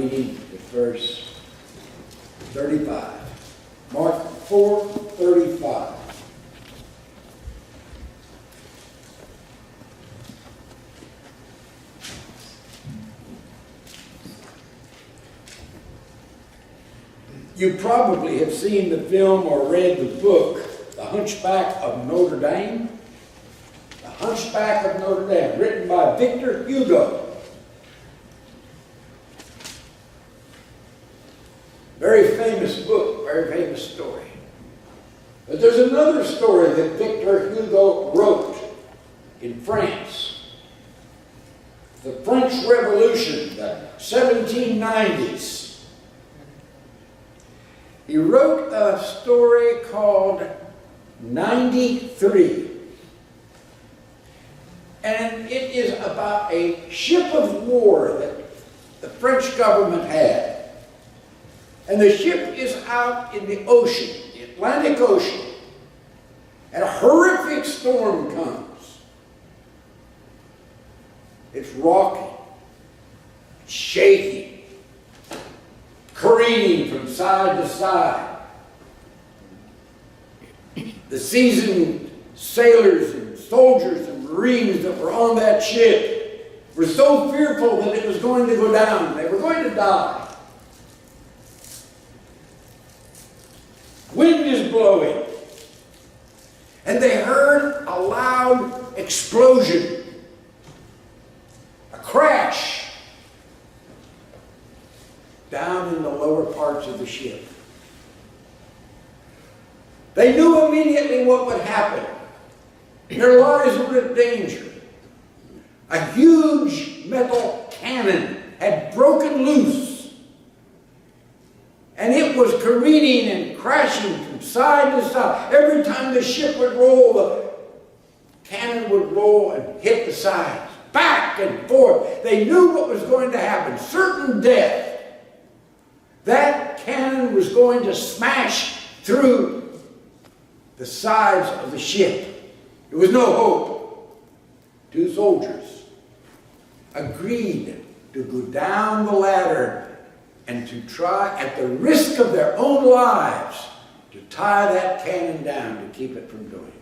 reading at verse 35. Mark 4:35. You probably have seen the film or read the book, The Hunchback of Notre Dame. The Hunchback of Notre Dame, written by Victor Hugo. Very famous book, very famous story. But there's another story that Victor Hugo wrote in France. The French Revolution, the 1790s. He wrote a story called 93. And it is about a ship of war that the French government had. And the ship is out in the ocean, the Atlantic Ocean. And a horrific storm comes. It's rocking, shaking, careening from side to side. The seasoned sailors and soldiers and Marines that were on that ship were so fearful that it was going to go down. They were going to die. Wind is blowing. And they heard a loud explosion. A crash. Down in the lower parts of the ship. They knew immediately what would happen. Their lives were in danger. A huge metal cannon had broken loose. And it was careening and crashing from side to side. Every time the ship would roll, the cannon would roll and hit the sides. Back and forth. They knew what was going to happen. Certain death. That cannon was going to smash through the sides of the ship. There was no hope. Two soldiers agreed to go down the ladder and to try, at the risk of their own lives, to tie that cannon down to keep it from going.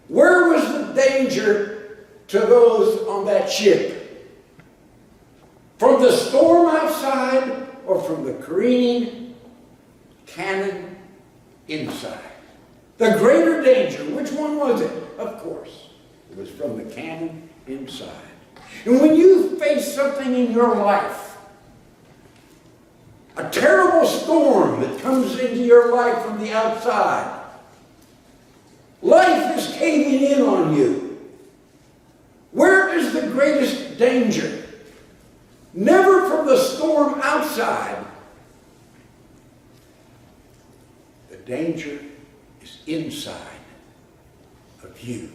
Where was the danger to those on that ship? From the storm outside or from the careening cannon inside? The greater danger, which one was it? Of course, it was from the cannon inside. And when you face something in your life, a terrible storm that comes into your life from the outside, life is caving in on you. Where is the greatest danger? Never from the storm outside. The danger is inside of you.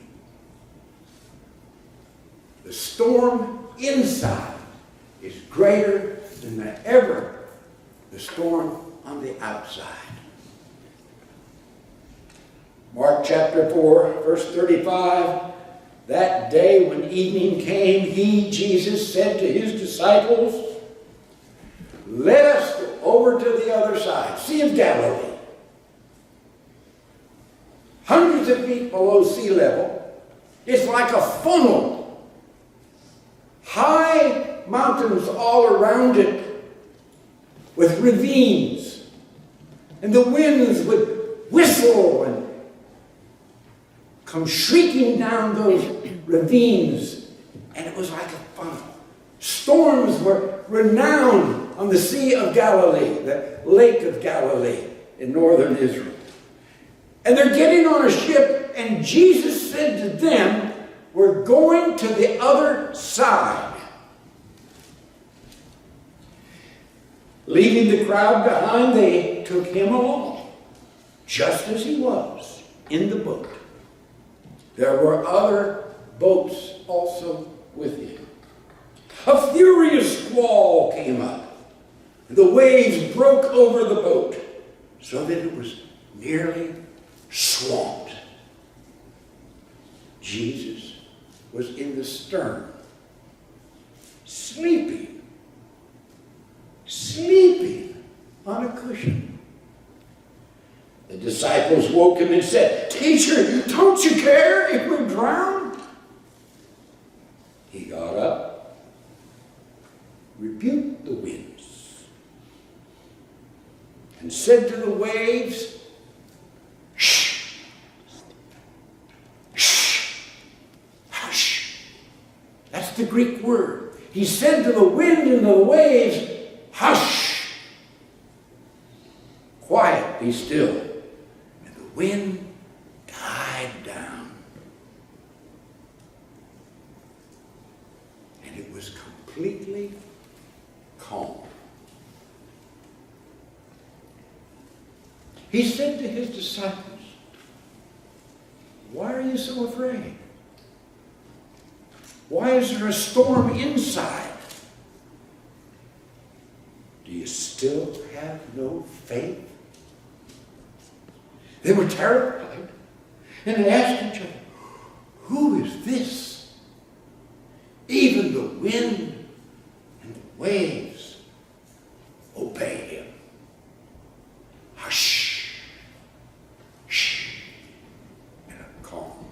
The storm inside is greater than the storm on the outside. Mark chapter 4, verse 35. That day when evening came, he, Jesus, said to his disciples, "Let us go over to the other side, Sea of Galilee." Hundreds of feet below sea level, it's like a funnel. High mountains all around it with ravines. And the winds would whistle and come shrieking down those ravines, and it was like a funnel. Storms were renowned on the Sea of Galilee, the Lake of Galilee in northern Israel. And they're getting on a ship, and Jesus said to them, "We're going to the other side." Leaving the crowd behind, they took him along, just as he was, in the boat. There were other boats also with him. A furious squall came up. The waves broke over the boat so that it was nearly swamped. Jesus was in the stern, sleeping cushion. The disciples woke him and said, "Teacher, don't you care if we drown?" He got up, rebuked the winds, and said to the waves, "Shh, shh, hush." That's the Greek word. He said to the wind and the waves, "Hush, quiet, be still." And the wind died down. And it was completely calm. He said to his disciples, "Why are you so afraid? Why is there a storm inside? Do you still have no faith?" They were terrified, and they asked each other, "Who is this? Even the wind and the waves obey him." Hush, shh, and a calm.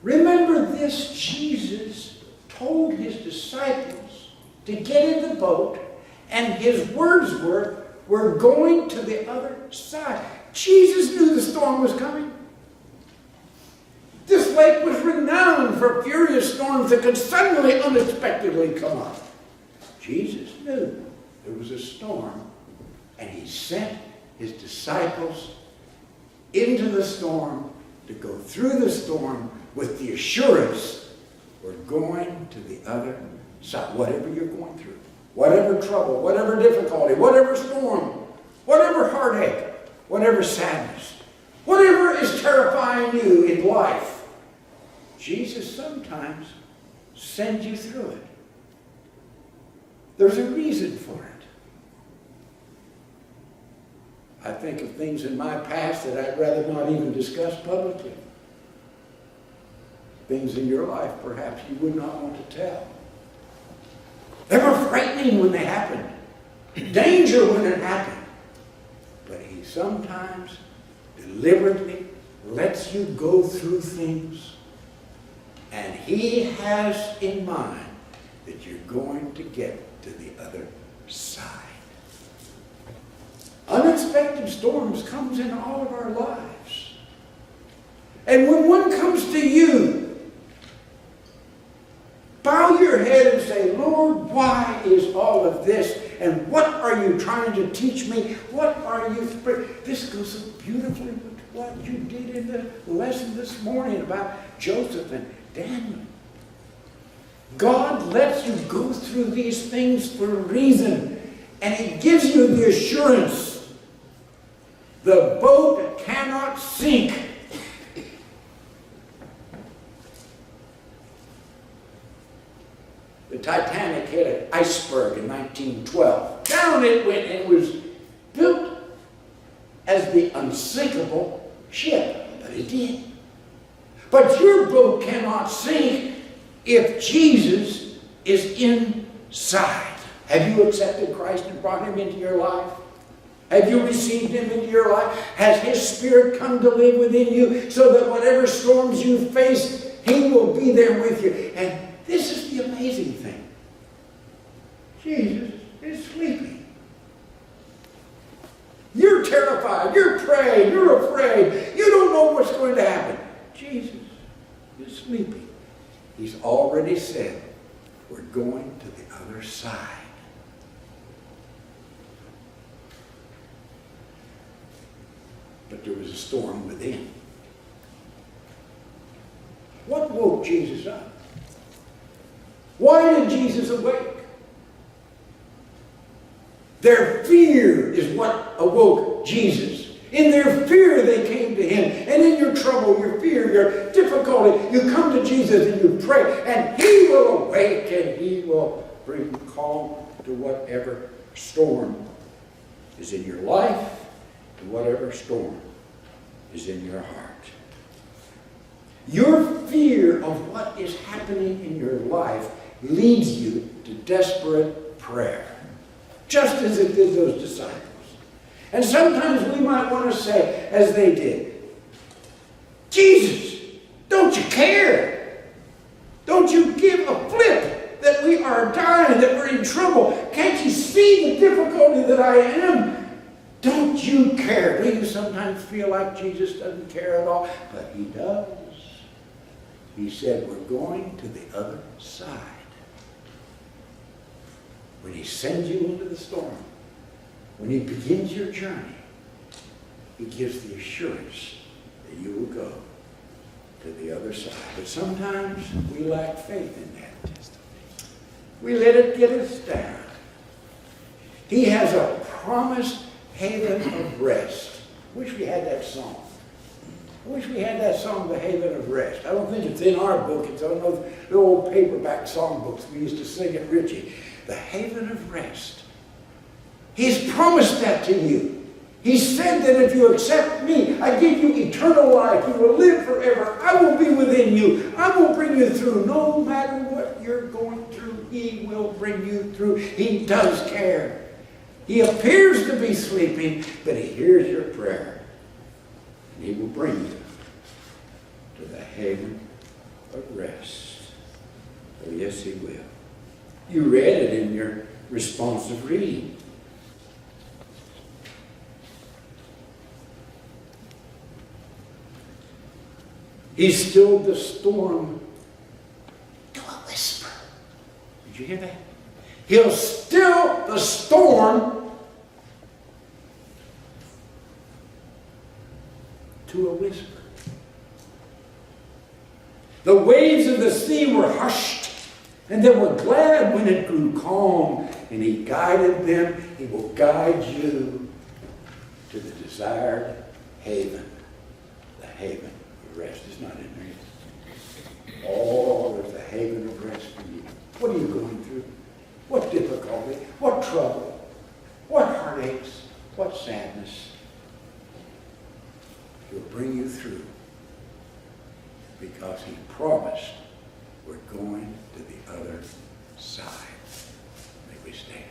Remember this, Jesus told his disciples to get in the boat, and his words were, "We're going to the other side." Jesus knew the storm was coming. This lake was renowned for furious storms that could suddenly, unexpectedly come up. Jesus knew there was a storm, and he sent his disciples into the storm to go through the storm with the assurance, we're going to the other side. Whatever you're going through, whatever trouble, whatever difficulty, whatever storm, whatever heartache, whatever sadness, whatever is terrifying you in life, Jesus sometimes sends you through it. There's a reason for it. I think of things in my past that I'd rather not even discuss publicly. Things in your life perhaps you would not want to tell. They were frightening when they happened. Danger when it happened. But he sometimes deliberately lets you go through things, and he has in mind that you're going to get to the other side. Unexpected storms comes in all of our lives. And when one comes to you, bow your head and say, "Lord, why is all of this? And what are you trying to teach me? What are you..." This goes so beautifully with what you did in the lesson this morning about Joseph and Daniel. God lets you go through these things for a reason, and he gives you the assurance the boat cannot sink. The Titanic hit an iceberg in 1912. Down it went, and it was built as the unsinkable ship, but it did. But your boat cannot sink if Jesus is inside. Have you accepted Christ and brought him into your life? Have you received him into your life? Has his Spirit come to live within you so that whatever storms you face, he will be there with you? And this is the amazing thing. Jesus is sleeping. You're terrified. You're praying. You're afraid. You don't know what's going to happen. Jesus is sleeping. He's already said, we're going to the other side. But there was a storm within. What woke Jesus up? Why did Jesus awake? Their fear is what awoke Jesus. In their fear they came to him. And in your trouble, your fear, your difficulty, you come to Jesus and you pray. And he will awake and he will bring calm to whatever storm is in your life, to whatever storm is in your heart. Your fear of what is happening in your life leads you to desperate prayer. just as it did those disciples. And sometimes we might want to say, as they did, Jesus, don't you care? Don't you give a flip that we are dying, that we're in trouble? Can't you see the difficulty that I am? Don't you care? Do you sometimes feel like Jesus doesn't care at all? But he does. He said, we're going to the other side. When he sends you into the storm, when he begins your journey, he gives the assurance that you will go to the other side. But sometimes we lack faith in that. We let it get us down. He has a promised haven of rest. I wish we had that song. I wish we had that song, The Haven of Rest. I don't think it's in our book. It's on the old paperback songbooks we used to sing at Ritchie. The haven of rest. He's promised that to you. He said that if you accept me, I give you eternal life. You will live forever. I will be within you. I will bring you through. No matter what you're going through, he will bring you through. He does care. He appears to be sleeping, but he hears your prayer. And he will bring you to the haven of rest. Oh, yes, he will. You read it in your responsive reading. He stilled the storm to a whisper. Did you hear that? He'll still the storm to a whisper. The waves of the sea were hushed, and they were glad when it grew calm, and he guided them. He will guide you to the desired haven, the haven of rest. It's not in there. Oh, there's a haven of rest for you. What are you going through? What difficulty? What trouble? What heartaches? What sadness? He'll bring you through because he promised we're going to the other side. May we stand.